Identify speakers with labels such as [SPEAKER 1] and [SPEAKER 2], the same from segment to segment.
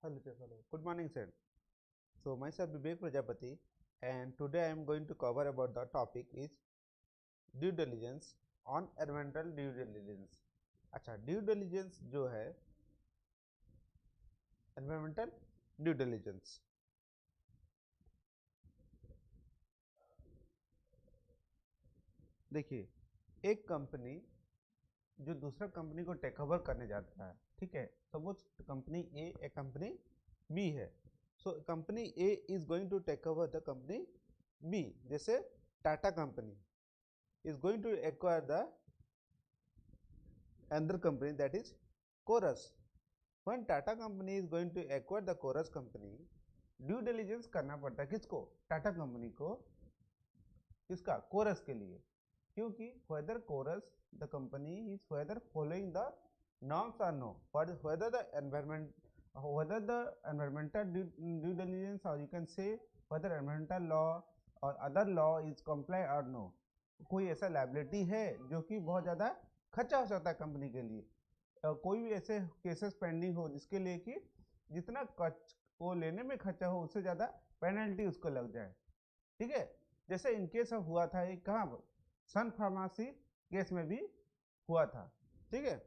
[SPEAKER 1] Hello. Good morning, sir. So myself Vivek Prajapati, and today I am going to cover about the topic is due diligence on environmental due diligence. अच्छा, due diligence जो है environmental due diligence, देखिए एक company जो दूसरा company को take over करने जाता है, ठीक है, सपोज कंपनी ए एक कंपनी बी है। सो company A is going to take over the company B. जैसे Tata company is going to acquire the another company, that is Chorus. When Tata company is going to acquire the Chorus company, due diligence करना पड़ता है किसको? Tata company को। किसका? Coarse के लिए। क्योंकि whether Chorus the company is whether following the norms or no, whether the environmental due diligence, or you can say whether environmental law or other law is comply or no। कोई ऐसा liability है जो कि बहुत ज़्यादा खर्चा हो सकता है कंपनी के लिए, कोई भी ऐसे केसेस पेंडिंग हो जिसके लिए कि जितना वो लेने में खर्चा हो उससे ज़्यादा पेनल्टी उसको लग जाए, ठीक है। जैसे इन केस हुआ था एक कहाँ पर, सन फार्मेसी केस में भी हुआ था, ठीक है।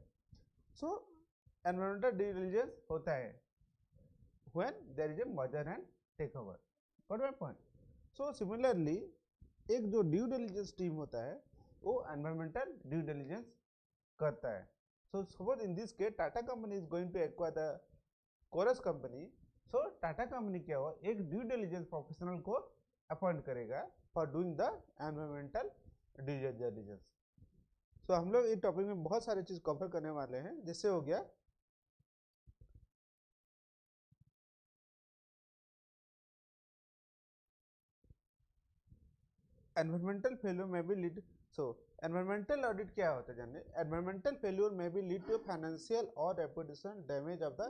[SPEAKER 1] सो एनवायरमेंटल ड्यू डिलिजेंस होता है when there is a merger and take over. Got my point? So similarly एक जो ड्यू डिलिजेंस टीम होता है वो एनवायरमेंटल ड्यू डिलिजेंस करता है। So suppose in this case Tata company is going to acquire the Corus company. So Tata company क्या हुआ, एक ड्यू डिलिजेंस प्रोफेशनल को अपॉइंट करेगा for doing the environmental due diligence. So हम लोग इस टॉपिक में बहुत सारे चीज कवर करने वाले हैं। जैसे हो गया एनवायरमेंटल फेल्योर में भी लीड। सो एनवायरमेंटल ऑडिट क्या होता है जानिए। एनवायरमेंटल फेल्योर में भी लीड टू फाइनेंशियल और reputation damage of the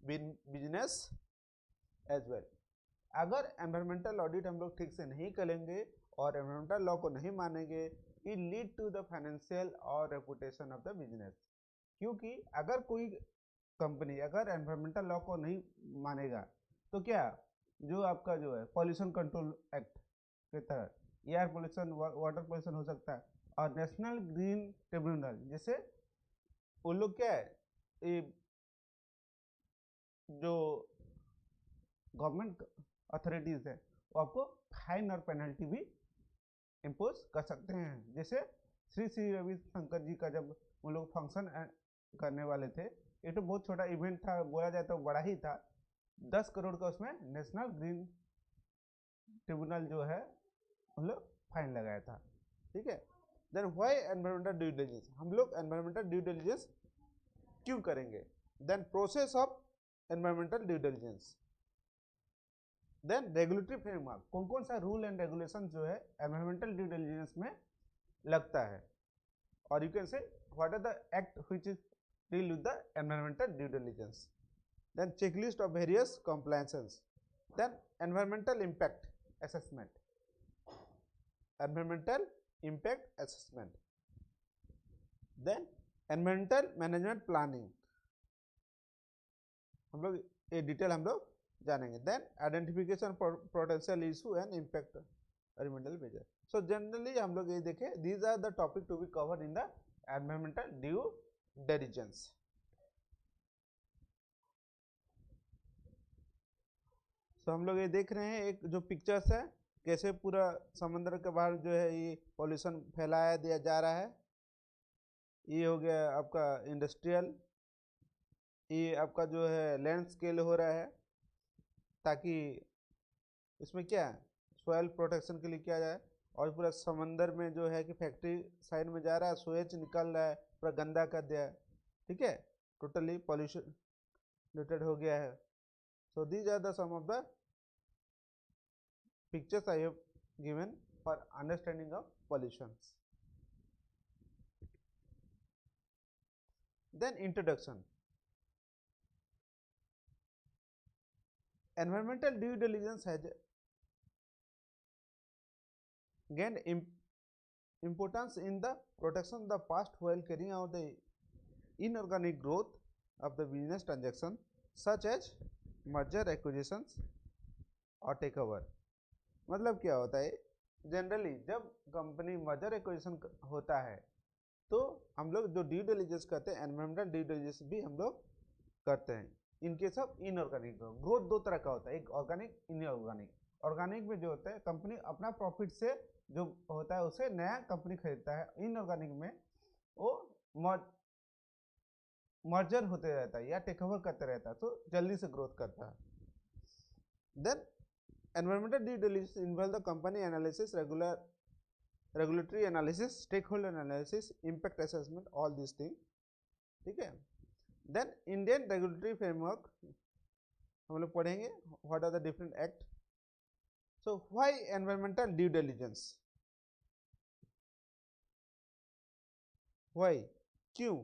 [SPEAKER 1] business as well. अगर एनवायरमेंटल ऑडिट हम लोग ठीक से नहीं करेंगे और एनवायरमेंटल लॉ को नहीं मानेंगे, it lead to the financial और रेपुटेशन ऑफ द बिजनेस। क्योंकि अगर कोई कंपनी अगर एनवायरमेंटल लॉ को नहीं मानेगा तो क्या जो आपका जो है पॉल्यूशन कंट्रोल एक्ट के तहत एयर पोल्यूशन वाटर पोल्यूशन हो सकता है, और नेशनल ग्रीन ट्रिब्यूनल जैसे वो लोग क्या है, ये जो गवर्नमेंट अथॉरिटीज है वो आपको फाइन और पेनल्टी भी इम्पोज कर सकते हैं। जैसे श्री श्री रविशंकर जी का जब वो लोग फंक्शन करने वाले थे, ये तो बहुत छोटा इवेंट था, बोला जाए तो बड़ा ही था, 10 करोड़ का उसमें नेशनल ग्रीन ट्रिब्यूनल जो है हम लोग फाइन लगाया था, ठीक है। Then why environmental due diligence, हम लोग एनवायरमेंटल ड्यू डिलिजेंस क्यों करेंगे। Then process of environmental due diligence. Then regulatory framework, कौन कौन सा रूल एंड रेगुलेशन जो है एनवायरमेंटल ड्यू डिलिजेंस में लगता है, और you can say what are the act which is deal with the environmental due diligence. Then checklist of various compliances. Then environmental impact assessment, environmental impact assessment, then environmental management planning, हम लोग ये detail हम लोग जानेंगे। Then identification potential issue and impact environmental measure. So generally हम लोग ये देखें, these are the topic to be covered in the environmental due diligence. So हम लोग ये देख रहे हैं एक जो पिक्चर्स है, कैसे पूरा समंदर के बाहर जो है ये पॉल्यूशन फैलाया दिया जा रहा है। ये हो गया आपका इंडस्ट्रियल, ये आपका जो है लैंड स्केल हो रहा है, ताकि इसमें क्या है सॉइल प्रोटेक्शन के लिए किया जाए। और पूरा समंदर में जो है कि फैक्ट्री साइड में जा रहा है, सोएज निकल रहा है, पूरा गंदा कर दिया है, ठीक है, टोटली पॉल्यूशन रिलेटेड हो गया है। So these are the some of the pictures I have given for understanding of pollutions. Then introduction. Environmental due diligence has gained importance in the protection of the past while carrying out the inorganic growth of the business transaction such as merger acquisitions और take over. मतलब क्या होता है, generally जब company merger acquisition होता है तो हम लोग जो ड्यू डिलिजेंस करते हैं, एनवायरमेंटल ड्यू डिलिजेंस भी हम लोग करते हैं। इनके सब इनऑर्गेनिक ग्रोथ दो तरह का होता है, एक ऑर्गेनिक, इनऑर्गेनिक। ऑर्गेनिक में जो होता है कंपनी अपना प्रॉफिट से जो होता है उसे नया कंपनी खरीदता है। इनऑर्गेनिक में वो मर्जर होते रहता है या टेक ओवर करते रहता है, तो जल्दी से ग्रोथ करता है। Then environmental due diligence involve the company analysis, regulatory analysis, stakeholder analysis, impact assessment, all this thing. ठीक है। देन इंडियन रेगुलेटरी फ्रेमवर्क हम लोग पढ़ेंगे, what are the different act. So why environmental due diligence, why, क्यों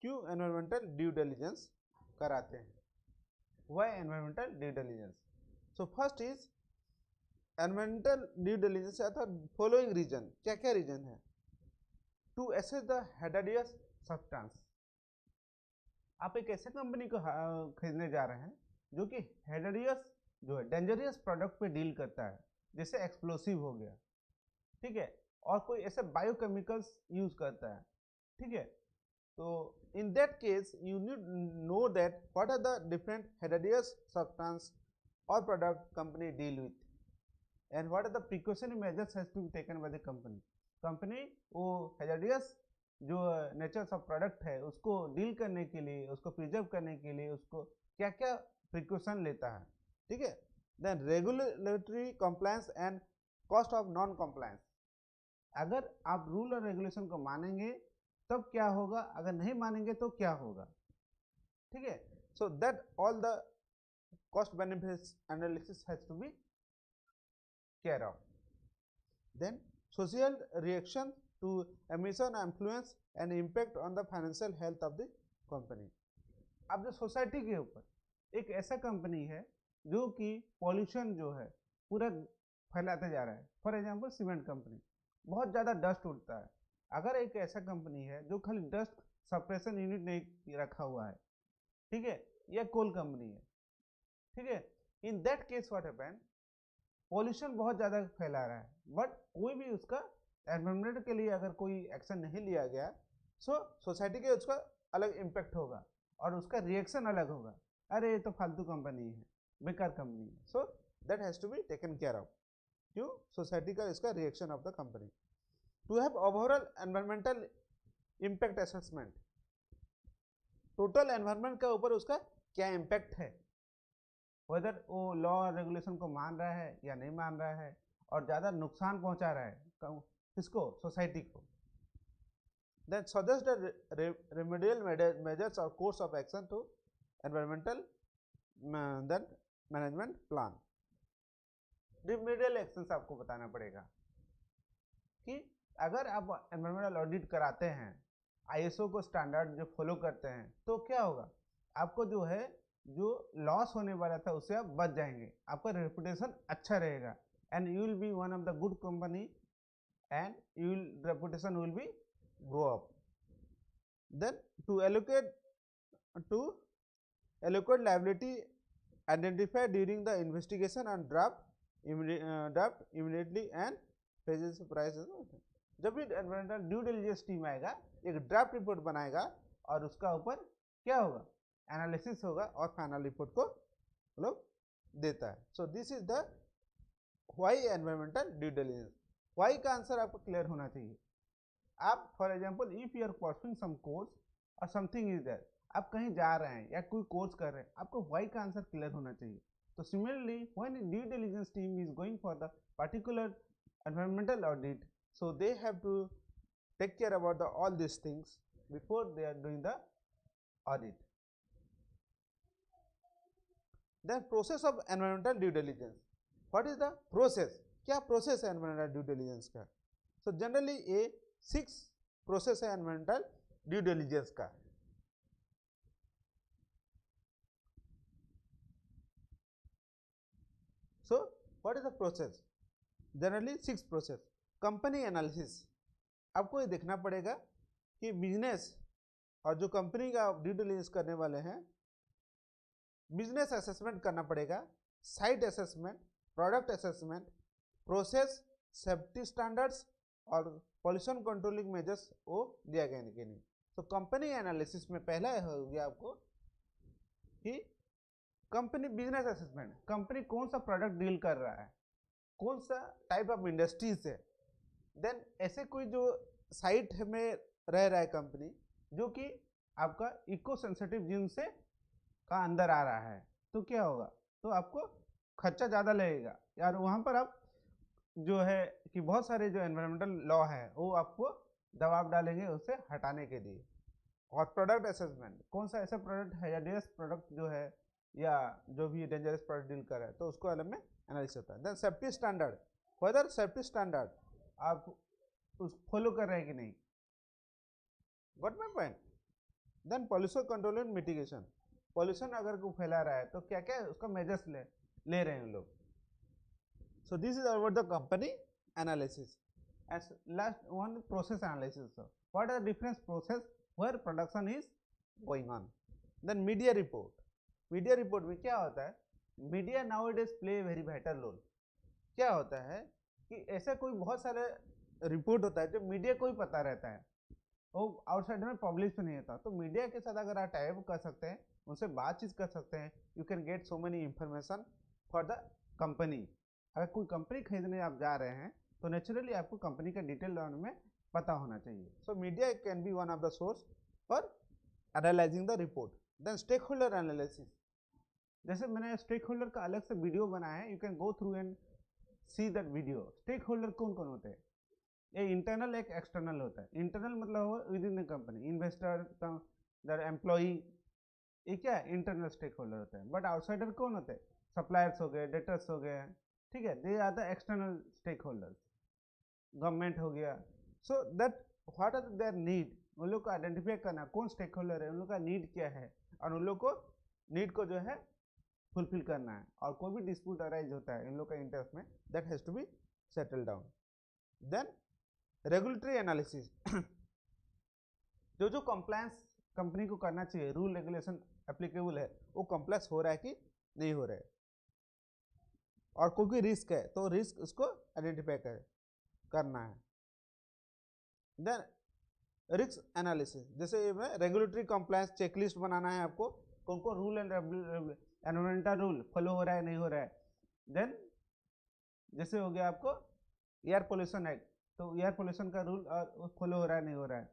[SPEAKER 1] क्यों environmental due diligence कराते हैं, why environmental due diligence. So first is environmental due diligence अर्थात फॉलोइंग रीजन, क्या क्या रीजन है। To assess the hazardous substance, आप एक ऐसे कंपनी को खरीदने जा रहे हैं जो कि हैजार्डियस जो है डेंजरियस प्रोडक्ट पे डील करता है, जैसे एक्सप्लोसिव हो गया, ठीक है, और कोई ऐसे बायोकेमिकल्स यूज करता है, ठीक है। तो in that case you need know that what are the different hazardous substance और product company deal with and what are the precautionary measures has to be taken by the company. Company वो hazardous जो nature of product है उसको deal करने के लिए, उसको preserve करने के लिए उसको क्या क्या प्रिकॉशन लेता है, ठीक है। Then regulatory compliance and cost of non compliance, अगर आप रूल और रेगुलेशन को मानेंगे तब क्या होगा, अगर नहीं मानेंगे तो क्या होगा, ठीक है। So that all the cost benefits analysis has to be care of. Then social reaction to emission influence and impact on the financial health of the company। अब जो सोसाइटी के ऊपर एक ऐसा कंपनी है जो कि पॉल्यूशन जो है पूरा फैलाते जा रहा है, फॉर एग्जांपल सीमेंट कंपनी, बहुत ज़्यादा डस्ट उड़ता है। अगर एक ऐसा कंपनी है जो खाली डस्ट सप्रेशन यूनिट नहीं रखा हुआ है, ठीक है, या कोल कंपनी है, ठीक है, in that case what happen, pollution बहुत ज़्यादा फैला रहा है बट कोई भी उसका एनवायरमेंट के लिए अगर कोई एक्शन नहीं लिया गया, सो सोसाइटी के उसका अलग इम्पैक्ट होगा और उसका रिएक्शन अलग होगा, अरे ये तो फालतू कंपनी है, बेकार कंपनी है। So that has to be taken care of. क्यों, सोसाइटी का इसका reaction of the company. To have overall environmental impact assessment, total environment के ऊपर उसका क्या इम्पैक्ट है, वेदर वो लॉ और रेगुलेशन को मान रहा है या नहीं मान रहा है, और ज़्यादा नुकसान पहुंचा रहा है किसको, सोसाइटी को। Then suggest the remedial measures और course of action to environmental then management plan. Remedial actions आपको बताना पड़ेगा कि अगर आप एनवायरमेंटल ऑडिट कराते हैं, आईएसओ को स्टैंडर्ड जो फॉलो करते हैं, तो क्या होगा, आपको जो है जो लॉस होने वाला था उससे आप बच जाएंगे, आपका रेपुटेशन अच्छा रहेगा and you will be one of the good company and your reputation will be grow up. Then to allocate liability identified during the investigation and draft immediately and purchase price। जब भी environmental due diligence team आएगा एक draft report बनाएगा और उसका ऊपर क्या होगा, एनालिसिस होगा और फाइनल रिपोर्ट को लोग देता है। So this is the why environmental due diligence. Why का आंसर आपको क्लियर होना चाहिए। आप for example if you are pursuing some course और समथिंग इज देयर, आप कहीं जा रहे हैं या कोई कोर्स कर रहे हैं, आपको वाई का आंसर क्लियर होना चाहिए। तो similarly when due diligence team is going for the particular environmental audit, so they have to take care about all these things before they are doing the audit. The process of environmental due diligence, what is the process, क्या process है environmental due diligence का। So generally ये 6 process है environmental due diligence का। So what is the process, generally 6 process. Company analysis, आपको ये देखना पड़ेगा कि बिजनेस और जो कंपनी का ड्यू डिलिजेंस करने वाले हैं बिजनेस असेसमेंट करना पड़ेगा, site assessment, product assessment, process safety standards और पॉल्यूशन कंट्रोलिंग मेजर्स वो दिया गया कि नहीं। तो कंपनी एनालिसिस में पहला हो गया आपको कि कंपनी बिजनेस असेसमेंट, कंपनी कौन सा प्रोडक्ट डील कर रहा है, कौन सा टाइप ऑफ इंडस्ट्रीज है। देन ऐसे कोई जो साइट में रह रहा है कंपनी जो कि आपका इको सेंसिटिव जोन से का अंदर आ रहा है, तो क्या होगा, तो आपको खर्चा ज़्यादा लगेगा यार। वहाँ पर आप जो है कि बहुत सारे जो एनवायरमेंटल लॉ है वो आपको दबाव डालेंगे उसे हटाने के लिए। और प्रोडक्ट असेसमेंट, कौन सा ऐसा प्रोडक्ट है या डेंजरस प्रोडक्ट जो है या जो भी डेंजरस प्रोडक्ट डील कर रहा है, तो उसको अलग में एनालिसिस होता है। Then safety standard, whether safety standard आप उस फॉलो कर रहे हैं कि नहीं, got my point. Then pollution control and mitigation, pollution अगर को फैला रहा है तो क्या क्या उसका मेजर्स ले रहे हैं लोग। सो this is about the company analysis. As last one, process analysis. So what are the different process where production is going on? Then media report. Media report में क्या होता है, media nowadays play very vital role. क्या होता है कि ऐसा कोई बहुत सारे रिपोर्ट होता है जो मीडिया को ही पता रहता है, वो आउटसाइड में पब्लिश नहीं होता। तो मीडिया के साथ अगर आप टाइप कर सकते हैं, उनसे बातचीत कर सकते हैं, you can get so many information for the company. अगर कोई कंपनी खरीदने आप जा रहे हैं तो नेचुरली आपको कंपनी का डिटेल में पता होना चाहिए। So media can be one of the source for analysing the report. Then stakeholder analysis, जैसे मैंने स्टेक होल्डर का अलग से वीडियो बनाया है, you can go through and see that video. Stakeholder कौन कौन होते हैं, ये इंटरनल एक एक्सटर्नल होता है। इंटरनल मतलब with in the company, investor, employee, ये क्या इंटरनल स्टेक होल्डर होता है। बट आउटसाइडर कौन होते हैं, सप्लायर्स हो गए, डेटर्स हो गए, ठीक है, they are the external stakeholders. Government हो गया। So that what are their need, उन लोग को आइडेंटिफाई करना कौन स्टेक होल्डर है, उन लोग का नीड क्या है, और उन लोग को नीड को जो है फुलफिल करना है। और कोई भी डिस्प्यूट अराइज होता है इन लोग का इंटरेस्ट में, that has to be settle down. Then regulatory analysis, जो कंप्लायंस कंपनी को करना चाहिए, रूल रेगुलेशन एप्लीकेबल है, वो कंप्लायंस हो रहा है कि नहीं हो रहा है। और कोई रिस्क है तो रिस्क उसको आइडेंटिफाई करना है। देन रिस्क एनालिसिस, जैसे रेगुलेटरी कंप्लायंस चेकलिस्ट बनाना है आपको, कौन कौन rule and environmental rule follow हो रहा है नहीं हो रहा है। देन जैसे हो गया आपको एयर पोल्यूशन एक्ट, तो एयर पोल्यूशन का रूल फॉलो हो रहा है नहीं हो रहा है।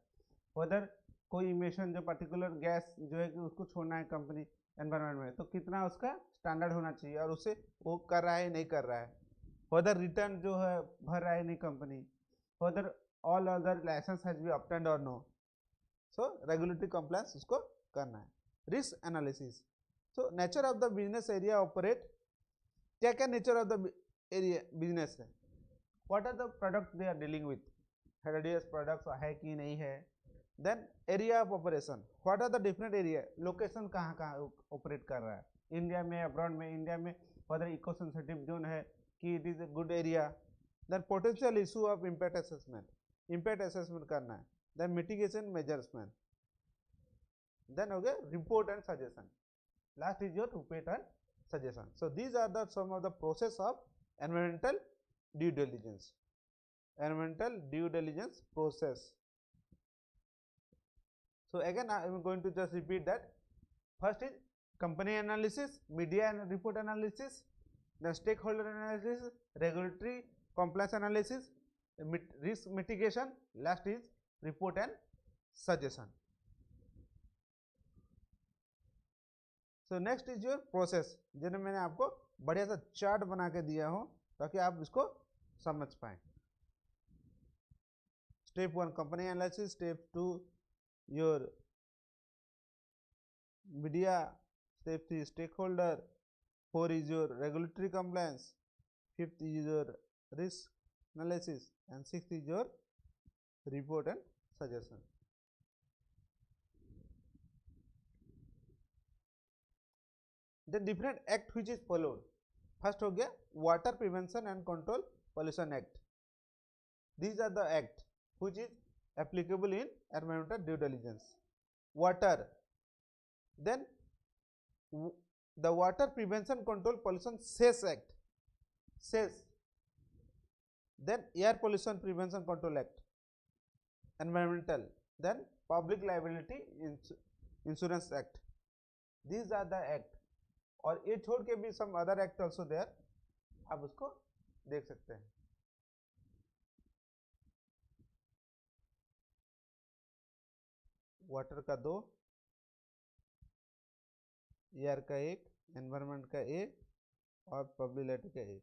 [SPEAKER 1] उधर कोई इमिशन जो पर्टिकुलर गैस जो है कि उसको छोड़ना है कंपनी एनवायरमेंट में, तो कितना उसका स्टैंडर्ड होना चाहिए और उसे वो कर रहा है नहीं कर रहा है। फर्दर रिटर्न जो है भर रहा है नहीं company, further all other licence has be obtained और नो। सो रेगुलेटरी कंप्लायंस उसको करना है। Risk analysis, so nature of the business area operate, क्या क्या nature of the area business है, what are the product they are dealing with, heritage products है कि नहीं है। Then area of operation, what are the different area, location कहाँ कहाँ operate कर रहा है, इंडिया में अब्रॉड में, इंडिया में फर्दर इको सेंसिटिव जोन है कि it is a good area. Then potential issue of impact assessment, impact assessment करना है। देन मिटिगेशन मेजर्समेंट, देन हो गया report and suggestion, last is your report and suggestion. So these are the some of the process of environmental due diligence, environmental due diligence process. So again I am going to just repeat that. First is company analysis, media and report analysis, then stakeholder analysis, regulatory compliance analysis, risk mitigation, last is report and suggestion. So next is your process, जिन्हें मैंने आपको बढ़िया सा chart बना के दिया हो ताकि आप इसको समझ पाएं। Step 1 company analysis, step 2 your media, step 3 stakeholder, 4 is your regulatory compliance, 5th is your risk analysis, and 6th is your report and suggestion. The different act which is followed, first हो गया water prevention and control pollution act. These are the act which is applicable in environmental due diligence. Water, then the Water Prevention Control Pollution Cess Act, Cess, then Air Pollution Prevention Control Act, environmental, then Public Liability Insurance Act. These are the act. और ये छोड़ के भी some other act also there, आप उसको देख सकते हैं. वाटर का 2, एयर का 1, एनवायरमेंट का 1 और पब्लिक लाइबिलिटी का 1.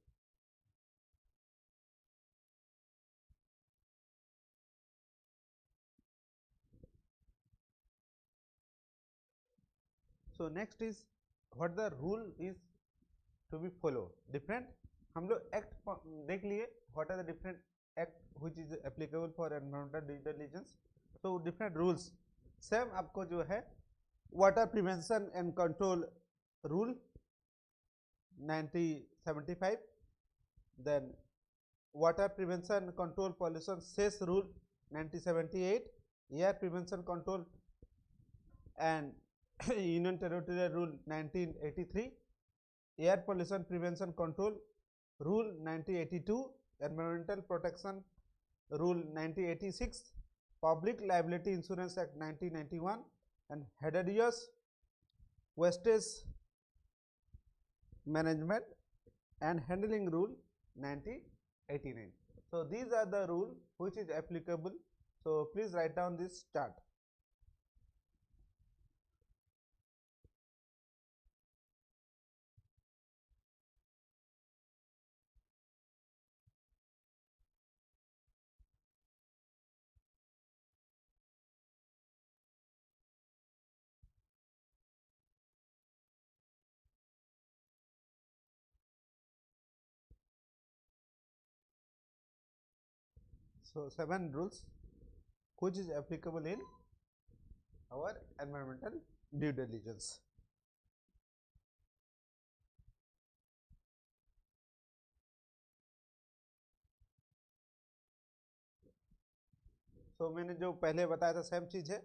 [SPEAKER 1] So next is what the rule is to be follow. Different हम लोग एक्ट देख लिए. What are the different act which is applicable for environmental due diligence. So different rules. Same आपको जो है water prevention and control rule 1975, then water prevention control pollution cess rule 1978, air prevention control and union territorial rule 1983, air pollution prevention control rule 1982, environmental protection rule 1986, Public Liability Insurance Act 1991 and Hazardous Wastage Management and Handling Rule 1989. So these are the rule which is applicable. So please write down this chart. So 7 rules which is applicable in our environmental due diligence. So मैंने जो पहले बताया था same चीज है.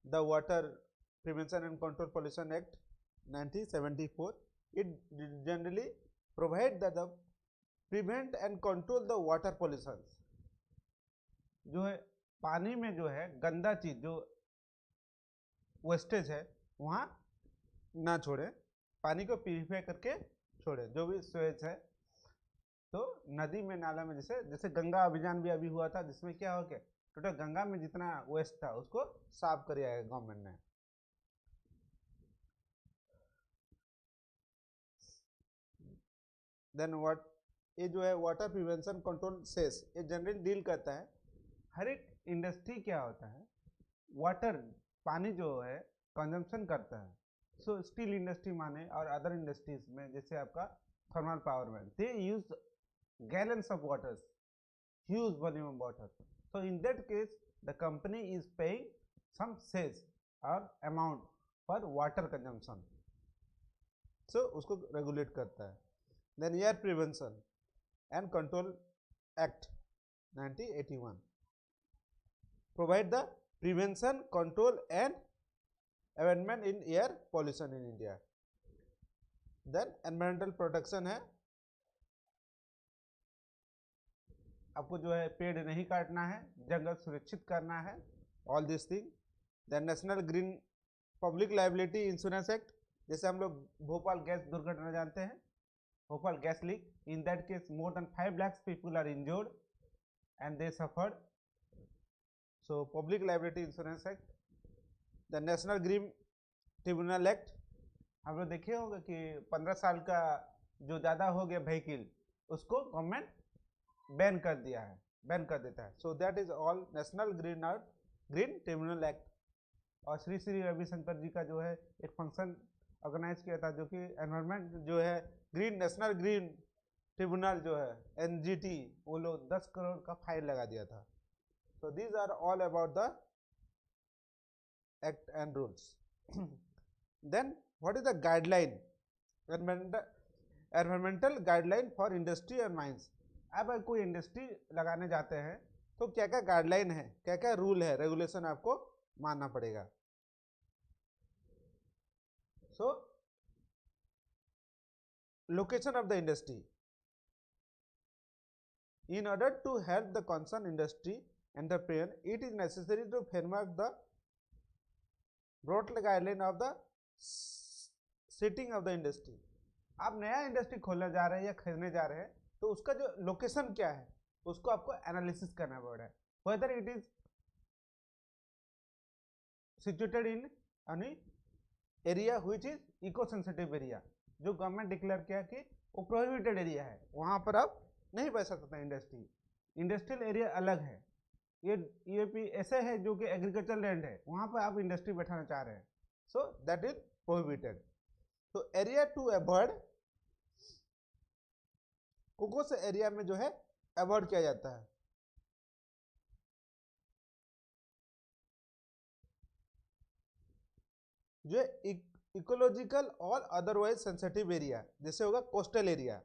[SPEAKER 1] The Water Prevention and Control Pollution Act 1974, it generally provide that the prevent and control the water pollution. जो है पानी में जो है गंदा चीज जो वेस्टेज है वहाँ ना छोड़े, पानी को प्यूरिफाई करके छोड़े. जो भी स्वेज है तो नदी में नाला में जैसे गंगा अभियान भी अभी हुआ था जिसमें क्या हो गया टोटल गंगा में जितना वेस्ट था उसको साफ कर दिया गवर्नमेंट ने. देन व्हाट ये जो है वाटर प्रिवेंशन कंट्रोल सेस ये जनरली डील करता है हर एक इंडस्ट्री क्या होता है वाटर पानी जो है कंजम्पशन करता है. सो स्टील इंडस्ट्री माने और अदर इंडस्ट्रीज में जैसे आपका थर्मल पावर में they use gallons of water, huge volume of water. So in that case the company is paying some cess और amount for water consumption. So उसको रेगुलेट करता है. Then air prevention and Control Act 1981 provide the prevention, control and amendment in air pollution in India. Then environmental protection है, आपको जो है पेड़ नहीं काटना है, जंगल सुरक्षित करना है, all these thing. Then National Green Public Liability Insurance Act, जैसे हम लोग भोपाल गैस दुर्घटना जानते हैं, Bhopal gas leak. In that case, more than 5 lakhs people are injured and they suffered. So, Public Liability Insurance Act, the National Green Tribunal Act. हम लोग देखे होंगे कि 15 साल का जो ज़्यादा हो गया व्हीकल उसको गवर्नमेंट बैन कर दिया है, बैन कर देता है. So that is all national green tribunal act. और श्री श्री रविशंकर जी का जो है एक फंक्शन ऑर्गेनाइज किया था जो कि एनवायरमेंट जो है ग्रीन नेशनल ग्रीन ट्रिब्यूनल जो है एनजीटी वो लोग 10 करोड़ का फाइन लगा दिया था. So these are all about the act and rules. Then what is the guideline, environmental guideline for industry and mines. अब कोई इंडस्ट्री लगाने जाते हैं तो क्या क्या गाइडलाइन है, क्या क्या रूल है, रेगुलेशन आपको मानना पड़ेगा. सो location of the industry. In order to help the concerned industry entrepreneur, it is necessary to framework the broad guideline of the setting of the industry. आप नया इंडस्ट्री खोलने जा रहे हैं या खरीदने जा रहे हैं तो उसका जो लोकेशन क्या है उसको आपको एनालिसिस करना पड़ रहा है, whether it is situated in any area which is eco sensitive area, जो गवर्नमेंट डिक्लेयर किया कि वो प्रोहिबिटेड एरिया है, वहां पर आप नहीं बैठ सकते इंडस्ट्री। इंडस्ट्रियल एरिया अलग है, ये भी ऐसे है जो कि एग्रीकल्चर लैंड है, वहां पर आप इंडस्ट्री बैठाना चाह रहे हैं, सो दैट इज प्रोहिबिटेड। तो एरिया टू अवॉइड, कोकोस एरिया में जो है अवॉइड किया जाता है। जो इकोलॉजिकल और अदरवाइज सेंसिटिव एरिया, जैसे होगा कोस्टल एरिया।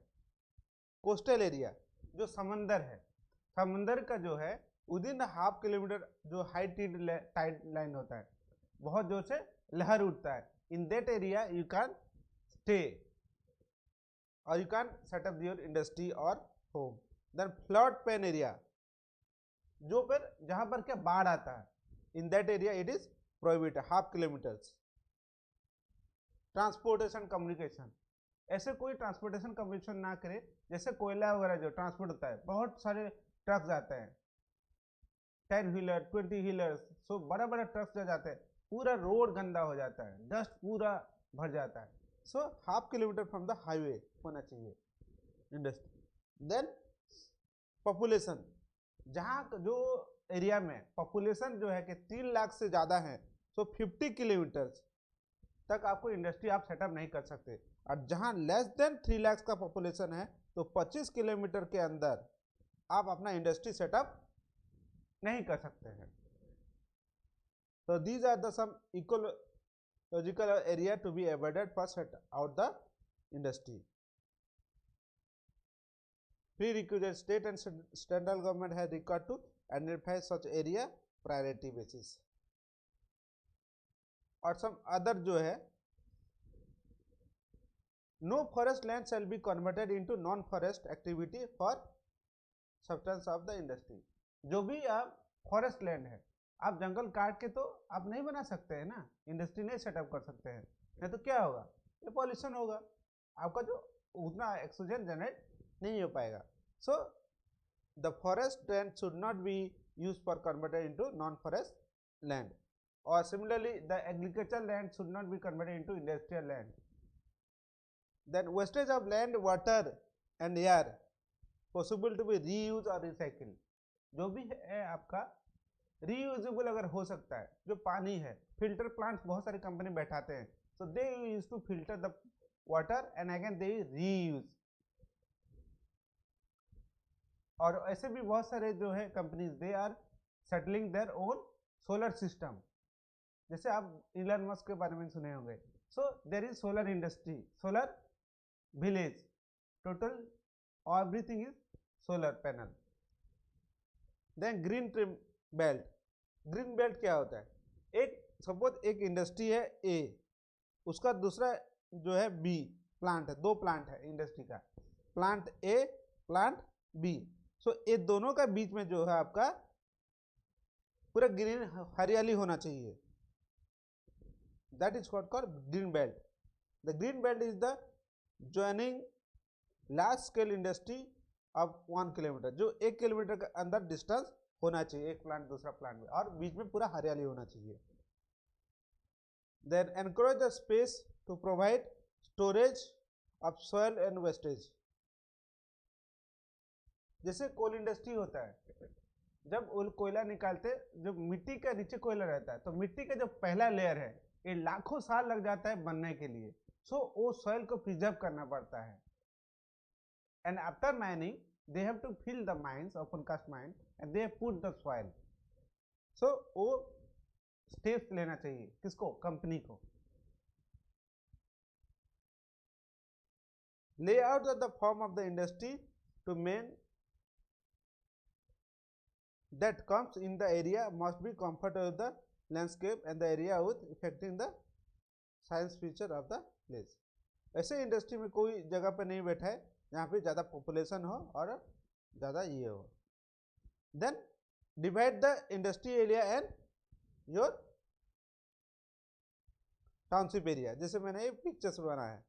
[SPEAKER 1] कोस्टल एरिया जो समंदर है, समंदर का जो है विदिन हाफ किलोमीटर जो हाई टाइड लाइन होता है, बहुत जोर से लहर उठता है, in that area you can stay और you can set up your industry और home. Then flood plain area, जो पर जहां पर क्या बाढ़ आता है, in that area it is prohibited half kilometres. Transportation communication, ऐसे कोई ट्रांसपोर्टेशन कम्युनिकेशन ना करे, जैसे कोयला वगैरह जो ट्रांसपोर्ट होता है, बहुत सारे ट्रक्स आते हैं, 10 व्हीलर 20 व्हीलर, सो बड़ा बड़ा ट्रक्स जो जाते हैं, पूरा रोड गंदा हो जाता है, डस्ट पूरा भर जाता है, so half kilometre from the highway होना चाहिए इंडस्ट्री। देन पॉपुलेशन, जहाँ जो एरिया में पॉपुलेशन जो है कि 3 लाख से ज़्यादा है, सो 50 किलोमीटर तक आपको इंडस्ट्री आप सेटअप नहीं कर सकते, और जहाँ लेस देन 3 लाख का पॉपुलेशन है तो 25 किलोमीटर के अंदर आप अपना इंडस्ट्री सेटअप नहीं कर सकते हैं। तो these are the some ecological area to be avoided for set out the industry. Prerequisite state and central government has required to identify such area priority basis। और सम अदर जो है, no forest land shall be converted into non forest activity for substance of the industry. जो भी आप forest land है, आप जंगल काट के तो आप नहीं बना सकते हैं ना, इंडस्ट्री नहीं सेटअप कर सकते हैं, नहीं तो क्या होगा, ये पॉल्यूशन होगा, आपका जो उतना ऑक्सीजन जनरेट नहीं हो पाएगा। So the forest land should not be use for converted into non forest land, और similarly the agriculture land should not be converted into industrial land. Then wastage of land water and air possible to be reuse और recycle, जो भी है आपका reusable अगर हो सकता है, जो पानी है, फिल्टर प्लांट्स बहुत सारी कंपनी बैठाते हैं, so they use to filter the water and again they reuse. और ऐसे भी बहुत सारे जो है companies, they are settling their own solar system, जैसे आप इलन मस्क के बारे में सुने होंगे, so there is solar industry, solar village, total everything is solar panel. Then green belt, green belt क्या होता है, एक सपोज एक इंडस्ट्री है ए, उसका दूसरा जो है बी प्लांट है, 2 प्लांट है इंडस्ट्री का, प्लांट ए प्लांट बी, सो ये दोनों का बीच में जो है आपका पूरा ग्रीन हरियाली होना चाहिए, that is what called green belt. The green belt is the joining large scale industry of 1 kilometre, जो 1 किलोमीटर के अंदर डिस्टेंस होना चाहिए एक प्लांट दूसरा प्लांट में, और बीच में पूरा हरियाली होना चाहिए। Then encourage the space to provide storage of soil and wastage, जैसे कोल इंडस्ट्री होता है, जब कोयला निकालते, जो मिट्टी का नीचे कोयला रहता है, तो मिट्टी का जो पहला लेयर है ये लाखों साल लग जाता है बनने के लिए, सो वो सॉइल को प्रिजर्व करना पड़ता है, and after mining they have to fill the mines, open cast mine, and they put the soil, so वो स्टेप्स लेना चाहिए किसको, कंपनी को। Layout of the form of the industry to main that comes in the area must be comfortable with the landscape and the area with affecting the science feature of the place। ऐसे industry में कोई जगह पे नहीं बैठा है जहाँ पे ज़्यादा पॉपुलेशन हो और ज़्यादा ये हो। Then divide the industry area and your township area. जैसे मैंने ये पिक्चर्स बनाया है,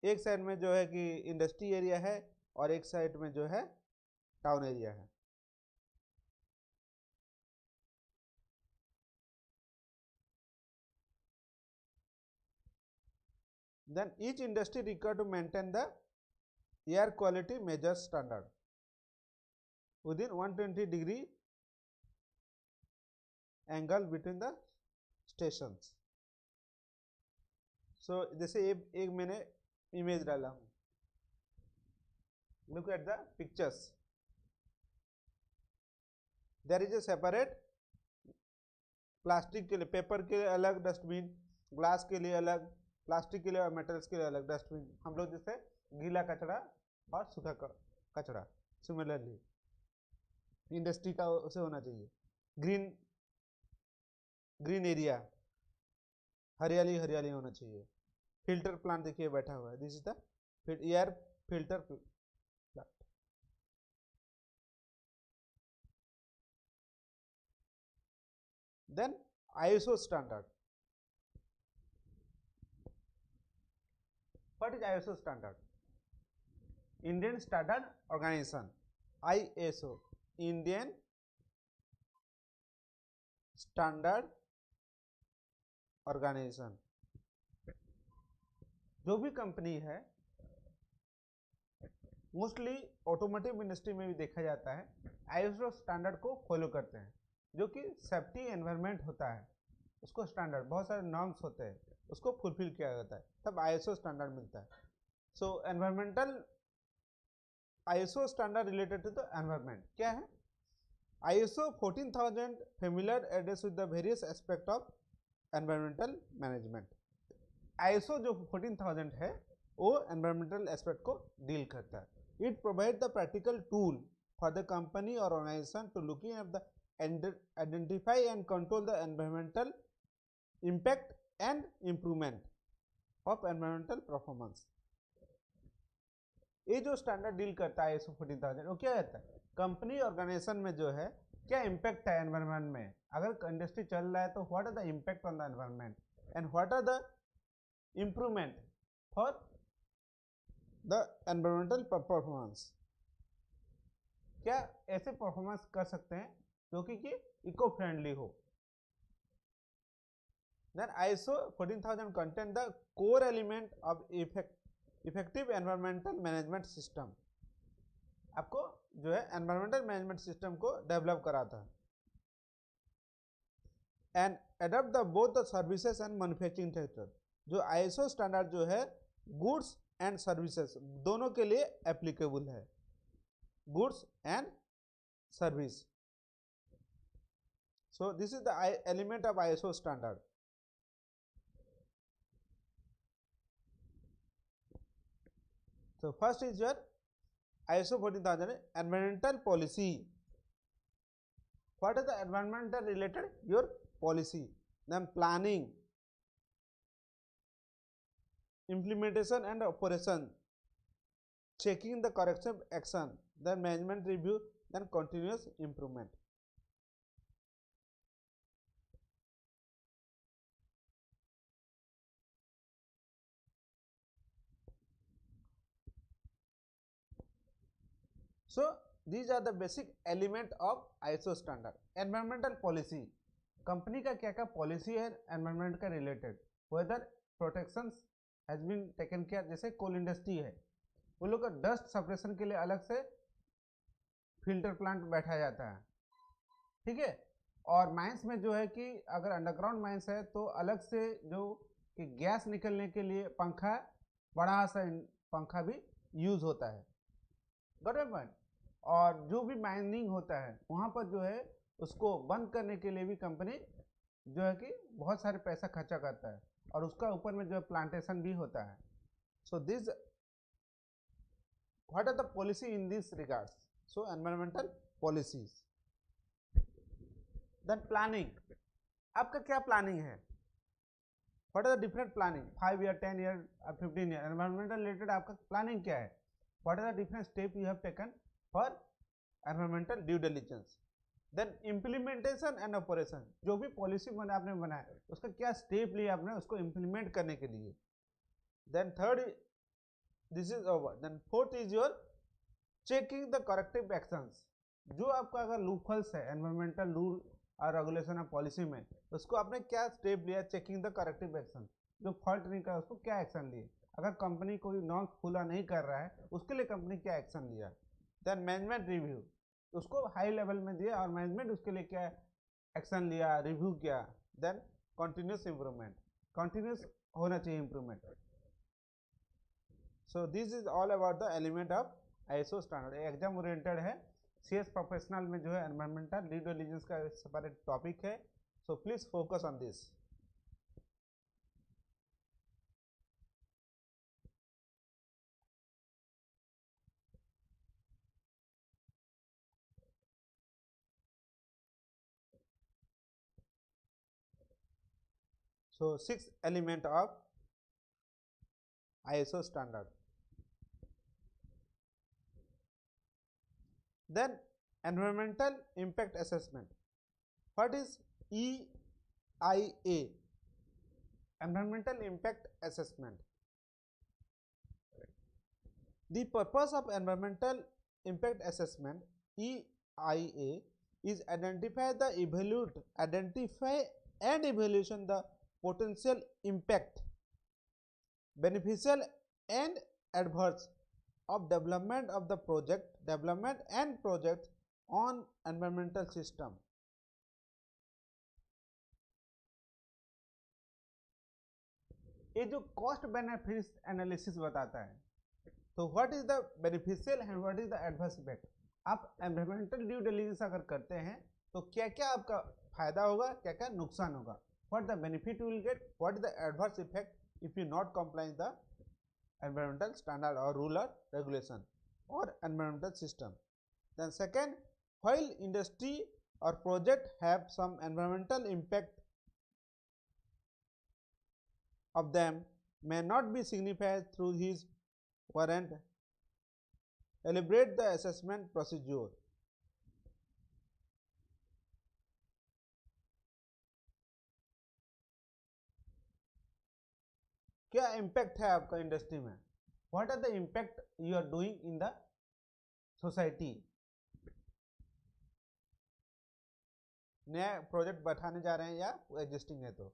[SPEAKER 1] एक साइड में जो है कि इंडस्ट्री एरिया है और एक साइड में जो है टाउन एरिया है। Then each industry required to maintain the air quality measure standard within 120-degree angle between the stations. So जैसे एक मैंने इमेज डाला हूँ, look at the pictures. There is a separate plastic के लिए, पेपर के लिए अलग डस्टबिन, ग्लास के लिए अलग, प्लास्टिक के लिए और मेटल्स के लिए अलग डस्टबिन। हम लोग जैसे गीला कचरा और सूखा कचरा, सिमिलरली इंडस्ट्री का उसे होना चाहिए। ग्रीन एरिया, हरियाली हरियाली होना चाहिए। फिल्टर प्लांट देखिए बैठा हुआ है, this is the air filter plant. Then ISO standard. What is ISO standard? Indian Standard Organization, ISO, Indian Standard Organization। जो भी कंपनी है, मोस्टली ऑटोमोटिव इंडस्ट्री में भी देखा जाता है, ISO स्टैंडर्ड को फॉलो करते हैं, जो कि सेफ्टी एनवायरनमेंट होता है, उसको स्टैंडर्ड, बहुत सारे नॉर्म्स होते हैं, उसको फुलफिल किया जाता है, तब ISO स्टैंडर्ड मिलता है। So environmental ISO standard related to the environment क्या है? ISO 14000 familiar address with the various aspect of environmental management। ISO जो 14000 है वो environmental aspect को डील करता है। It provide the practical tool for the company or organization to looking at the identify and control the environmental impact and improvement of environmental performance। ये जो standard deal करता है ISO 14000, वो क्या कहता है? कंपनी ऑर्गेनाइजेशन में जो है क्या इम्पैक्ट है एनवायरनमेंट में, अगर इंडस्ट्री चल रहा है तो what are the impact on the environment and what are the improvement for the environmental performance. क्या ऐसे परफॉर्मेंस कर सकते हैं जो कि इको फ्रेंडली हो। Then ISO 14000 contain the core element of effective environmental management system. आपको जो है एनवायरमेंटल मैनेजमेंट सिस्टम को डेवलप कराता है। And adapt the both the services and manufacturing sector. जो ISO स्टैंडर्ड जो है गुड्स एंड सर्विसेज दोनों के लिए एप्लीकेबल है, goods and service. So this is the element of ISO standard. So first is your ISO 14000 environmental policy. What is the environmental related? Your policy. Then planning, implementation and operation, checking the corrective action, then management review, then continuous improvement. So these are the basic element of ISO standard। environmental policy, company का क्या क्या policy है environment का related, whether protection has been taken care. जैसे coal industry है, वो लोग का डस्ट सेपरेशन के लिए अलग से फिल्टर प्लांट बैठाया जाता है, ठीक है। और माइंस में जो है कि अगर अंडरग्राउंड माइंस है तो अलग से जो कि गैस निकलने के लिए पंखा, बड़ा सा पंखा भी यूज होता है, गॉट इट पॉइंट। और जो भी माइनिंग होता है वहाँ पर जो है उसको बंद करने के लिए भी कंपनी जो है कि बहुत सारे पैसा खर्चा करता है, और उसका ऊपर में जो है प्लांटेशन भी होता है। So this what are the policy in this regards? So environmental policies. Then planning, आपका क्या प्लानिंग है? What are the different planning 5 year 10 year 15 year environmental related आपका प्लानिंग क्या है, what are the different step you have taken for environmental due diligence. Then implementation and operation, जो भी policy आपने बनाया उसका क्या स्टेप लिया आपने उसको इम्प्लीमेंट करने के लिए। Then third, this is over. Then fourth is your checking the corrective actions, जो आपका अगर लूपहोल्स है एनवायरमेंटल रूल और रेगुलेशन और पॉलिसी में, उसको आपने क्या स्टेप लिया, चेकिंग द करेक्टिव एक्शन, जो फॉल्ट नहीं कर उसको क्या एक्शन लिए, अगर कंपनी कोई नॉर्म्स फॉलो नहीं कर रहा है उसके लिए कंपनी क्या एक्शन लिया। देन मैनेजमेंट रिव्यू, उसको हाई लेवल में दिया और मैनेजमेंट उसके लिए क्या एक्शन लिया, रिव्यू किया। देन कंटिन्यूस इंप्रूवमेंट, कंटिन्यूस होना चाहिए improvement. So this is all about the element of ISO standard. Exam oriented है, सीएस प्रोफेशनल में जो है एनवायरमेंटल ड्यू डिलिजेंस का सेपरेट टॉपिक है, so please focus on this. So 6 element of ISO standard. Then environmental impact assessment. What is EIA? Environmental impact assessment. The purpose of environmental impact assessment EIA is identify and evaluation the potential impact, beneficial and adverse of development and project on environmental system. ये जो cost benefit analysis बताता है, तो what is the beneficial and what is the adverse effect. आप environmental due diligence अगर करते हैं तो क्या क्या आपका फायदा होगा, क्या क्या नुकसान होगा, what the benefit you will get, what is the adverse effect if you not comply the environmental standard or rule or regulation or environmental system. Then second, while industry or project have some environmental impact of them may not be signified through his warrant, elaborate the assessment procedure. क्या impact है आपका industry में, what are the impact you are doing in the society. नया project बैठाने जा रहे हैं या एग्जिस्टिंग है तो।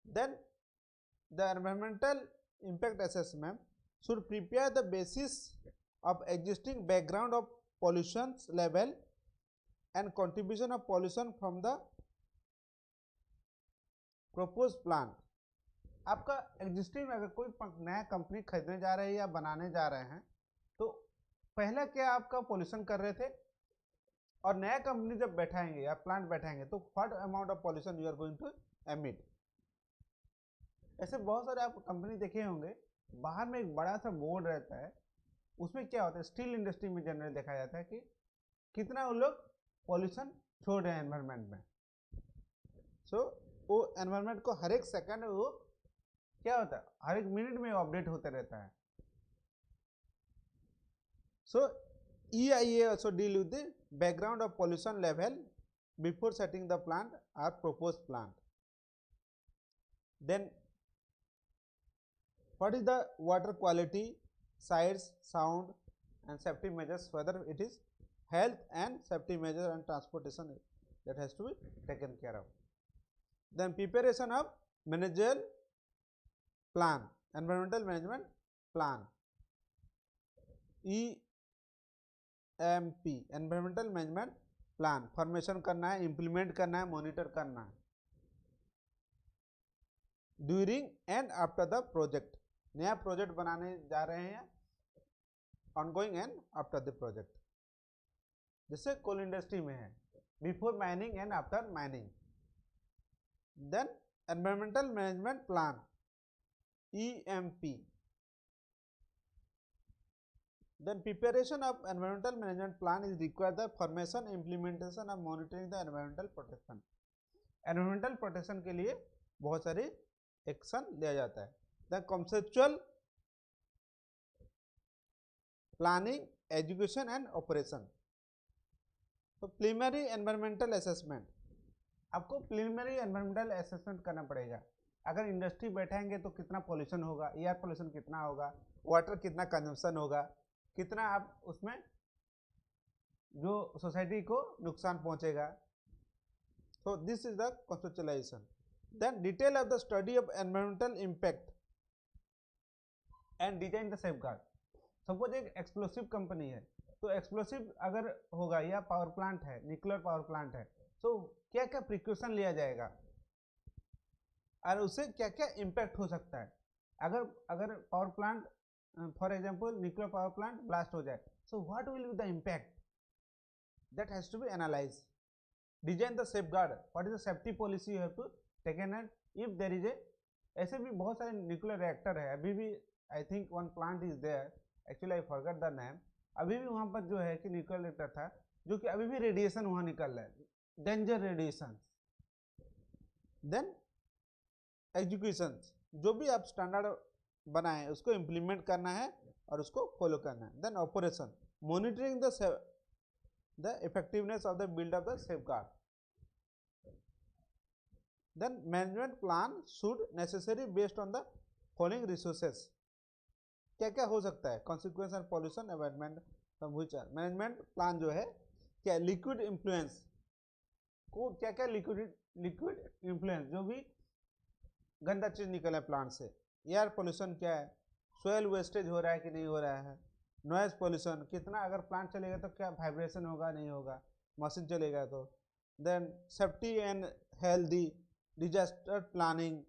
[SPEAKER 1] Then the environmental impact assessment should prepare the basis of existing background of pollution level and contribution of pollution from the propose plan. आपका existing अगर कोई नया कंपनी खरीदने जा रहे हैं या बनाने जा रहे हैं तो पहले क्या आपका पॉल्यूशन कर रहे थे, और नया कंपनी जब बैठाएंगे या प्लांट बैठाएंगे तो what amount of pollution you are going to emit. ऐसे बहुत सारे आप कंपनी देखे होंगे, बाहर में एक बड़ा सा बोर्ड रहता है, उसमें क्या होता है, स्टील इंडस्ट्री में जनरल देखा जाता है कि कितना वो लोग पॉल्यूशन छोड़ रहे हैं एनवायरमेंट में। सो वो एनवायरमेंट को हर एक सेकंड वो क्या होता है, हर एक मिनट में अपडेट होते रहता है। सो EIA also deal with the background of pollution level before setting the plant or proposed plant. Then what is the water quality, sites, sound and safety measures, whether it is health and safety measure and transportation, that has to be taken care of. Then preparation of managerial plan, environmental management plan, EMP, environmental management plan formation करना है, implement करना है, monitor करना है during and after the project. नया project बनाने जा रहे हैं, ongoing and after the project, जैसे कोल इंडस्ट्री में है, before mining and after mining. Then environmental management plan EMP. Then preparation of environmental management plan is required the formation, implementation of monitoring the environmental protection. environmental protection के लिए बहुत सारी action लिया जाता है। The conceptual planning, education and operation. तो preliminary environmental assessment, आपको preliminary environmental assessment करना पड़ेगा। अगर इंडस्ट्री बैठेंगे तो कितना पोल्यूशन होगा, एयर पोल्यूशन कितना होगा, वाटर कितना कंजम्पशन होगा, कितना आप उसमें जो सोसाइटी को नुकसान पहुंचेगा। So this is the conceptualization. Then detail of the study of environmental impact and design the safeguard. Suppose एक एक्सप्लोसिव कंपनी है, तो एक्सप्लोसिव अगर होगा या पावर प्लांट है, न्यूक्लियर पावर प्लांट है, तो क्या क्या प्रिकॉशन लिया जाएगा और उससे क्या क्या इम्पैक्ट हो सकता है। अगर power plant for example nuclear power plant blast हो जाए, so what will be the impact, that has to be analyse. Design the safeguard, what is the safety policy you have to taken and if there is a, ऐसे भी बहुत सारे nuclear reactor है, अभी भी I think one plant is there, actually I forgot the name, अभी भी वहाँ पर जो है कि न्यूक्लियर रिएक्टर था, जो कि अभी भी रेडिएशन वहाँ निकल रहा है, डेंजर रेडिएशन। देन एजुकेशन, जो भी आप स्टैंडर्ड बनाए उसको इम्प्लीमेंट करना है और उसको फॉलो करना है। Then operation, monitoring the effectiveness of the build of the safeguard. Then management plan should necessary based on the following resources. क्या क्या हो सकता है, consequence and pollution environment संभुचा। मैनेजमेंट प्लान जो है क्या, लिक्विड इन्फ्लुएंस को, क्या क्या लिक्विड इन्फ्लुएंस, जो भी गंदा चीज निकले प्लांट से। एयर पोल्यूशन क्या है, सोयल वेस्टेज हो रहा है कि नहीं हो रहा है, नॉइज पोल्यूशन कितना, अगर प्लांट चलेगा तो क्या वाइब्रेशन होगा नहीं होगा, मशीन चलेगा तो। Then safety and healthy, disaster planning,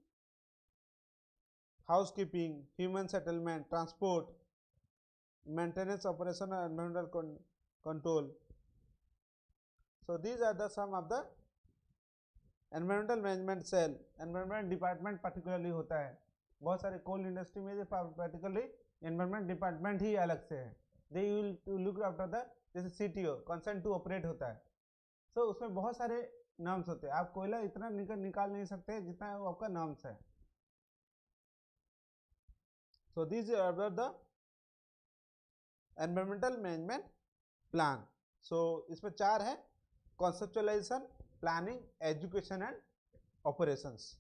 [SPEAKER 1] housekeeping, human settlement, transport, maintenance, operation और environmental control. So these are the some of the environmental management cell. Environment department particularly होता है, बहुत सारे कोल इंडस्ट्री में पर्टिकुलरली एनवायरमेंट डिपार्टमेंट ही अलग से है। They will to look after the, जैसे CTO कंसर्न टू ऑपरेट होता है, तो उसमें बहुत सारे नॉर्म्स होते हैं। आप कोयला इतना निकाल नहीं सकते जितना वो आपका नॉर्म्स है। So this are the environmental management plan. So इसमें 4 है, conceptualisation, planning, education and operations.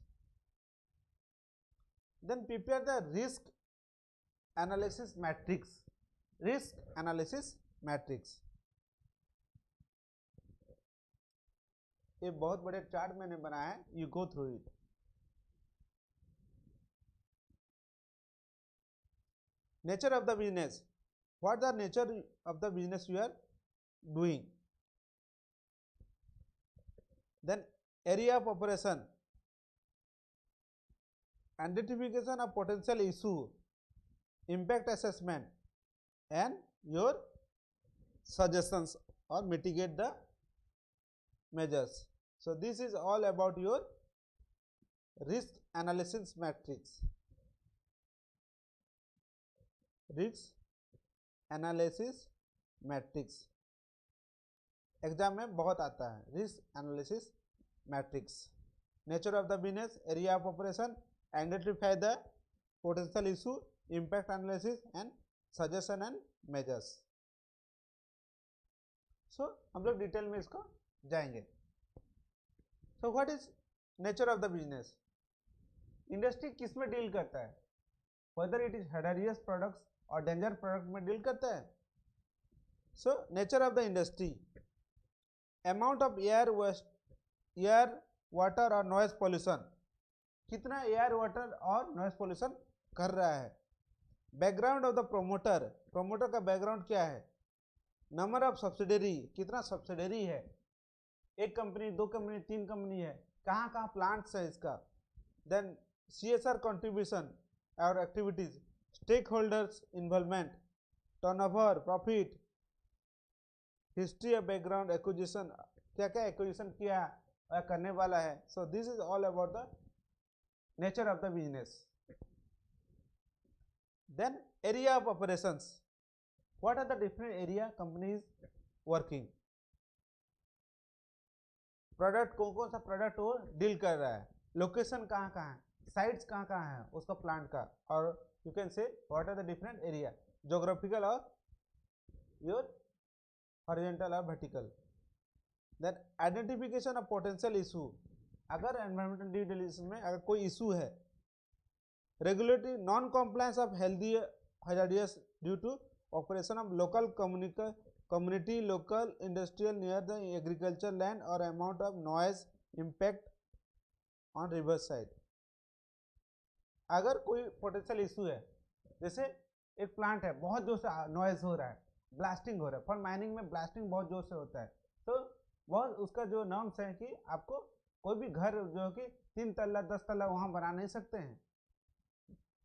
[SPEAKER 1] Then prepare the risk analysis matrix. Risk analysis matrix, ये बहुत बड़े चार्ट मैंने बनाया है, you go through it. Nature of the business, what the nature of the business you are doing. Then area of operation, identification of potential issue, impact assessment and your suggestions or mitigate the measures. So this is all about your risk analysis matrix. Risk analysis matrix exam में बहुत आता है। Risk analysis matrix, nature of the business, area of operation, identify the potential issue, impact analysis and suggestion and measures. So हम लोग detail में इसको जाएंगे। So what is nature of the business? Industry किस में डील करता है, whether it is hazardous products और डेंजर प्रोडक्ट में डील करता है। So nature of the industry, amount of air water और noise pollution, कितना एयर वाटर और नॉइज पोल्यूशन कर रहा है। Background of the promoter, promoter का बैकग्राउंड क्या है। नंबर ऑफ सब्सिडरी, कितना सब्सिडरी है, एक कंपनी, 2 कंपनी, 3 कंपनी है, कहाँ कहाँ प्लांट्स है इसका। देन CSR कंट्रीब्यूशन और activities, stake holders involvement, turnover, profit, history of background, acquisition, क्या क्या एक्विजिशन किया और करने वाला है। So this is all about the nature of the business. Then area of operations, what are the different area companies working, product कौन कौन सा प्रोडक्ट वो डील कर रहा है, लोकेशन कहाँ कहाँ है, साइट्स कहाँ कहाँ है उसका प्लांट का, और you can say what are the different area, geographical और योर हॉरिजॉन्टल और vertical. Then identification of potential issue, अगर एनवायरमेंटल ड्यू डिलिजेंस में अगर कोई इशू है, regulatory non compliance of healthy hazardous due to operation of local community local industrial near the agriculture land or amount of noise impact on river side। अगर कोई potential issue है, जैसे एक plant है बहुत जोर से नॉइज हो रहा है, ब्लास्टिंग हो रहा है, फॉर माइनिंग में ब्लास्टिंग बहुत जोर से होता है, तो बहुत उसका जो नॉर्म्स है कि आपको कोई भी घर जो कि 3 तल्ला 10 तल्ला वहाँ बना नहीं सकते हैं।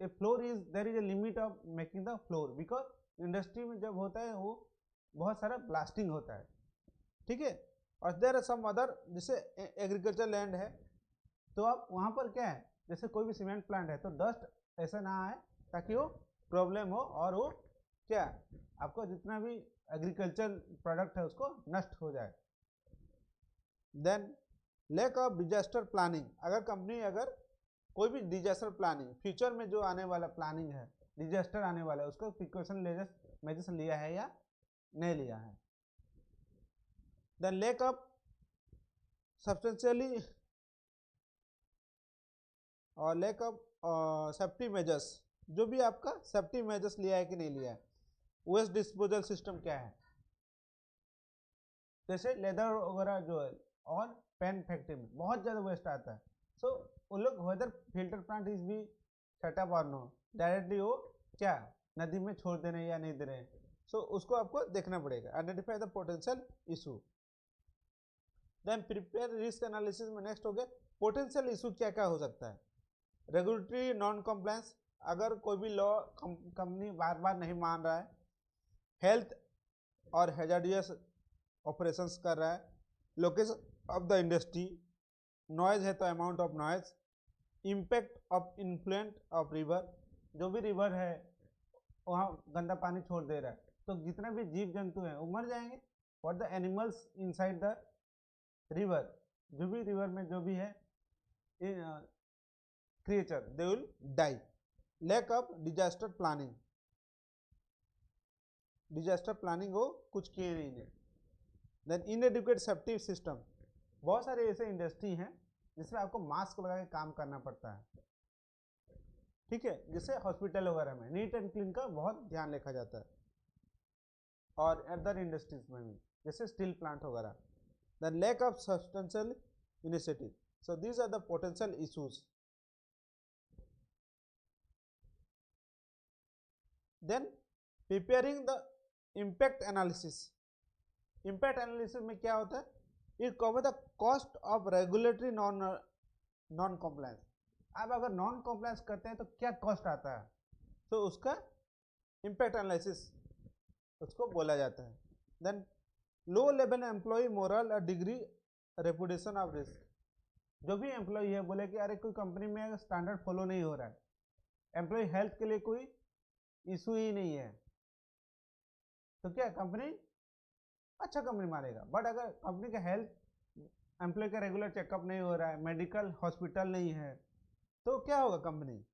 [SPEAKER 1] A floor is there is a limit of making the floor, because industry में जब होता है वो बहुत सारा ब्लास्टिंग होता है, ठीक है। और देयर आर सम अदर, जैसे एग्रीकल्चर लैंड है तो आप वहाँ पर क्या है, जैसे कोई भी सीमेंट प्लांट है तो डस्ट ऐसा ना आए ताकि वो प्रॉब्लम हो और वो क्या आपको जितना भी एग्रीकल्चर प्रोडक्ट है उसको नष्ट हो जाए। Then lack of disaster planning, अगर कंपनी अगर कोई भी डिजास्टर प्लानिंग फ्यूचर में जो आने वाला प्लानिंग है, डिजास्टर आने वाला है, उसको प्रिकॉशन मेजर्स लिया है या नहीं लिया है। देन लैक ऑफ सब्सटेंशियली और लैक ऑफ सेफ्टी मेजर्स, जो भी आपका सेफ्टी मेजर्स लिया है कि नहीं लिया है। वेस्ट डिस्पोजल सिस्टम क्या है, जैसे लेदर वगैरह जो है और पेन फैक्ट्री में बहुत ज़्यादा वेस्ट आता है, सो उन लोग वेदर फिल्टर प्लांट इज भी सेटअप और नो डायरेक्टली वो क्या नदी में छोड़ दे रहे हैं या नहीं दे रहे हैं, सो उसको आपको देखना पड़ेगा। Identify the potential issue. Then prepare risk analysis में नेक्स्ट हो गया पोटेंशियल इशू क्या क्या हो सकता है। रेगुलेटरी नॉन कॉम्प्लायंस, अगर कोई भी लॉ कंपनी बार बार नहीं मान रहा है, हेल्थ और हैजार्डियस ऑपरेशंस कर रहा है, location of the industry, noise है तो amount of noise, impact of influential of river, जो भी रिवर है वहाँ गंदा पानी छोड़ दे रहा है तो जितने भी जीव जंतु हैं वो मर जाएंगे, और the animals inside the river, जो भी रिवर में जो भी है creature they will die. Lack of disaster planning, disaster planning वो कुछ किए नहीं है। देन इनएडुकेट सेफ्टी सिस्टम, बहुत सारे ऐसे इंडस्ट्री हैं जिसमें आपको मास्क लगा के काम करना पड़ता है, ठीक है, जैसे हॉस्पिटल वगैरह में नीट एंड क्लीन का बहुत ध्यान रखा जाता है, और अदर इंडस्ट्रीज में भी जैसे स्टील प्लांट वगैरह। The lack of substantial initiative, so these are the potential issues. Then preparing the impact analysis, impact analysis में क्या होता है, it cover the cost of regulatory non compliance. आप अगर नॉन कॉम्प्लायंस करते हैं तो क्या कॉस्ट आता है, तो उसका इम्पैक्ट एनालिसिस उसको बोला जाता है। Then low level employ morale और डिग्री रेपुटेशन ऑफ रिस्क, जो भी एम्प्लॉय है बोले कि अरे कोई कंपनी में स्टैंडर्ड फॉलो नहीं हो रहा है, एम्प्लॉय हेल्थ के लिए कोई इशू ही नहीं है, तो क्या कंपनी अच्छा कंपनी मानेगा। बट अगर कंपनी का हेल्थ एम्प्लॉय का रेगुलर चेकअप नहीं हो रहा है, मेडिकल हॉस्पिटल नहीं है, तो क्या होगा, कंपनी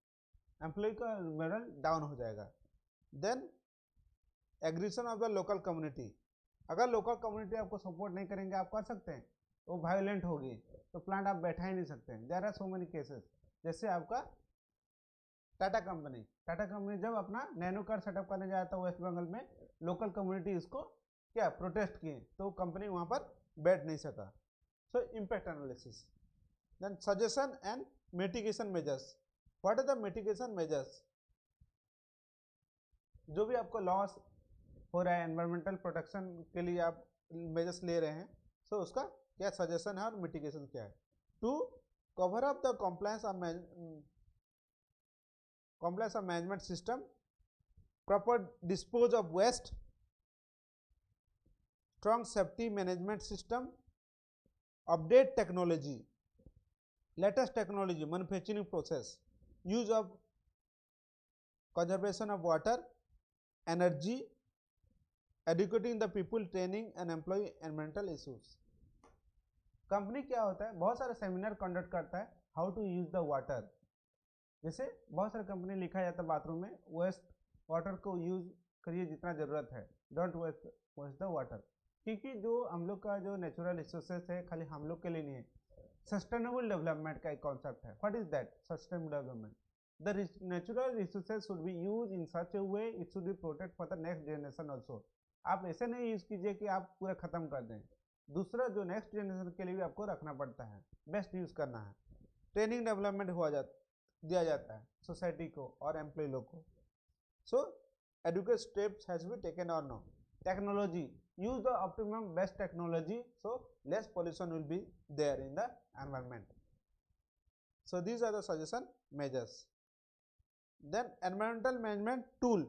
[SPEAKER 1] एम्प्लॉय का मोरल डाउन हो जाएगा। Then aggression of the local community, अगर लोकल कम्युनिटी आपको सपोर्ट नहीं करेंगे, आप कर सकते हैं, वो वायलेंट होगी तो प्लांट आप बैठा ही नहीं सकते हैं। There are so many cases, जैसे आपका टाटा कंपनी जब अपना नैनो कार सेटअप करने जाया था वेस्ट बंगाल में, लोकल कम्युनिटी इसको क्या प्रोटेस्ट किए तो कंपनी वहाँ पर बैठ नहीं सका। So impact analysis. Then suggestion and mitigation measures, what are the mitigation measures, जो भी आपको लॉस हो रहा है एनवायरमेंटल प्रोटेक्शन के लिए आप मेजर्स ले रहे हैं, सो उसका क्या सजेशन है और मिटिगेशन क्या है। To cover up the compliance of management system, proper dispose of waste, strong safety management system, update technology, latest technology manufacturing process, use of conservation of water energy, educating the people, training and employ environmental issues. Company क्या होता है, बहुत सारे seminar conduct करता है, how to use the water, जैसे बहुत सारे कंपनी लिखा जाता है बाथरूम में, वेस्ट वाटर को यूज करिए जितना ज़रूरत है, डोंट वेस्ट द वाटर, क्योंकि जो हम लोग का जो नेचुरल रिसोर्सेस है खाली हम लोग के लिए नहीं है, सस्टेनेबल डेवलपमेंट का एक कॉन्सेप्ट है। What is that sustainable development? The natural resources should be used in such a way it should be protected for the next generation also। आप ऐसे नहीं यूज कीजिए कि आप पूरा खत्म कर दें, दूसरा जो नेक्स्ट जनरेशन के लिए भी आपको रखना पड़ता है, बेस्ट यूज करना है। ट्रेनिंग डेवलपमेंट दिया जाता है सोसाइटी को और एम्प्लॉय लोग को। So educate steps has be taken और no. Technology, use the optimum best technology so less pollution will be there in the environment। So these are the suggestion measures। Then environmental management tool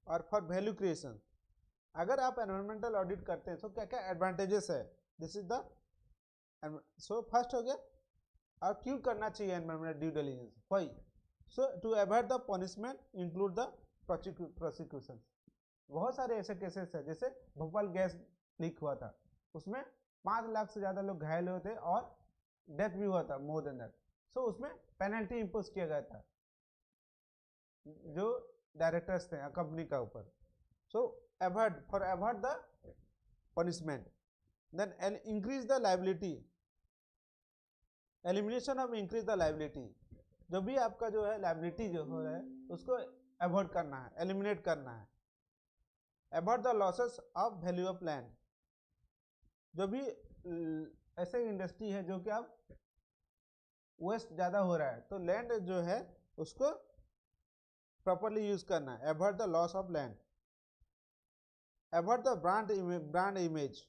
[SPEAKER 1] और for value creation. अगर आप environmental audit करते हैं तो क्या क्या advantages है, this is the. So first हो गया, और क्यों करना चाहिए environmental due diligence, why? So to avoid the punishment include the prosecution. बहुत सारे ऐसे केसेस है, जैसे भोपाल गैस लीक हुआ था, उसमें 5 लाख से ज़्यादा लोग घायल हुए थे और डेथ भी हुआ था, मोर देन दैट। सो उसमें पेनल्टी इम्पोज किया गया था जो डायरेक्टर्स थे कंपनी का ऊपर। So avoid the punishment. Then increase the liability, elimination of increase the liability. जो भी आपका जो है लाइबिलिटी जो हो रहा है उसको अवॉइड करना है, एलिमिनेट करना है। Avoid the losses of value of land. जो भी ऐसे इंडस्ट्री है जो कि आप वेस्ट ज़्यादा हो रहा है तो लैंड जो है उसको प्रॉपरली यूज करना है। Avoid the loss of land. Avoid the brand image,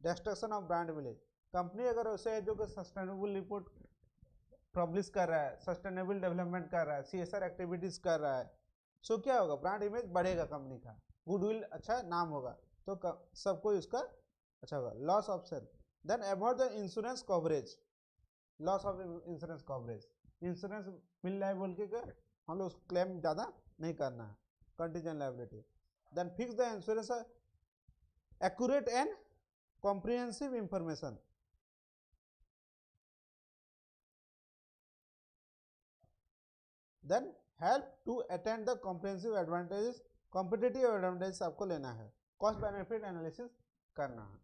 [SPEAKER 1] destruction of brand image. Company अगर वैसे है जो कि सस्टेनेबल रिपोर्ट पब्लिश कर रहा है, सस्टेनेबल डेवलपमेंट कर रहा है, CSR एक्टिविटीज कर रहा है, सो क्या होगा, ब्रांड इमेज बढ़ेगा, कंपनी का गुडविल अच्छा नाम होगा, तो सबको उसका अच्छा होगा। Loss of sale. Then avoid the insurance coverage, loss of insurance coverage. Insurance मिल रहा है बोल के हम लोग क्लेम ज़्यादा नहीं करना है, contingent liability. Then fix the insurance accurate and comprehensive information. Then help to attend the comprehensive advantages, competitive advantages आपको लेना है, कॉस्ट बेनिफिट एनालिसिस करना है।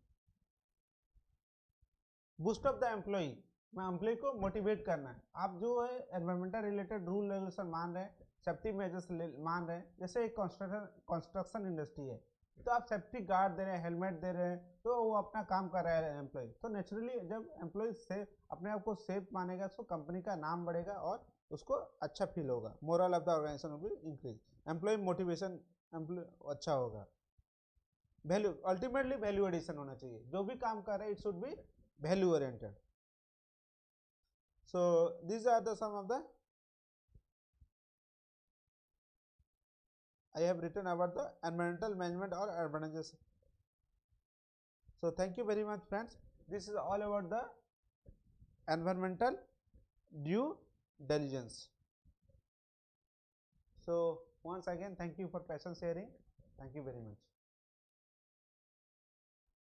[SPEAKER 1] बूस्ट अप द एम्प्लॉई, मैं एम्प्लॉय को मोटिवेट करना है। आप जो है एनवायरमेंटल रिलेटेड रूल रेगुलेशन मान रहे हैं, सेफ्टी मेजर्स मान रहे हैं, जैसे एक कंस्ट्रक्शन इंडस्ट्री है तो आप सेफ्टी गार्ड दे रहे हैं, हेलमेट दे रहे हैं, तो वो अपना काम कर रहा है एम्प्लॉय, तो नेचुरली जब एम्प्लॉय सेफ अपने आप को सेफ मानेगा तो कंपनी का नाम बढ़ेगा और उसको अच्छा फील होगा, morale of the organisation will increase, employ motivation अच्छा होगा। वैल्यू, अल्टीमेटली वैल्यू एडिशन होना चाहिए, जो भी काम कर रहे हैं it should be value oriented. So these are the some of the I have written about the environmental management or urbanization. So thank you very much friends, this is all about the environmental due diligence. So once again thank you for patient sharing, thank you very much.